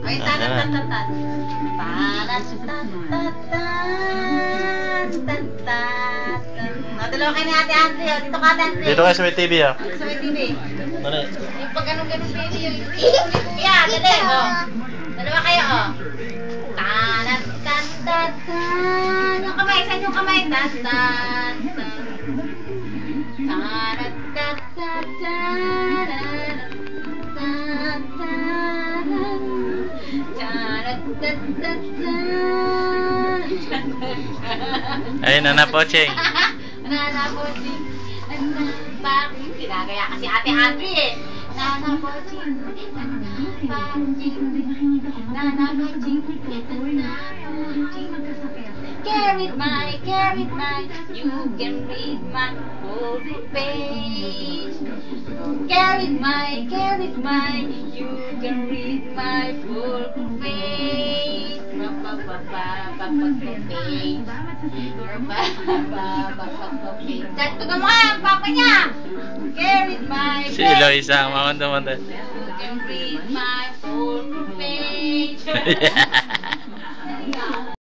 Ay, tan-tan-tan-tan. Tan-tan-tan-tan-tan. Dalawa kayo ni Ate Andre. Dito ka, Ate Andre. Dito kayo sa may TV, ah. Dito sa may TV. Ano eh? Yung pag ganun-ganun baby, yung yeah, dali, oh. Dalawa kayo, oh. Tan-tan-tan-tan. Yung kamay, saan yung kamay? Tan-tan-tan. Ayun, Nana Pocheng. Nana Pocheng. Bakit? Pinagaya kasi Ate Andre eh. Nana Pocheng. Nana Pocheng. Nana Pocheng. Carried my, you can read my whole page. Carried my, you can read my full page. Tugan mo nga ang papa niya. Carried my, Si Eloisa ang mamanda-manda. you can read my full page.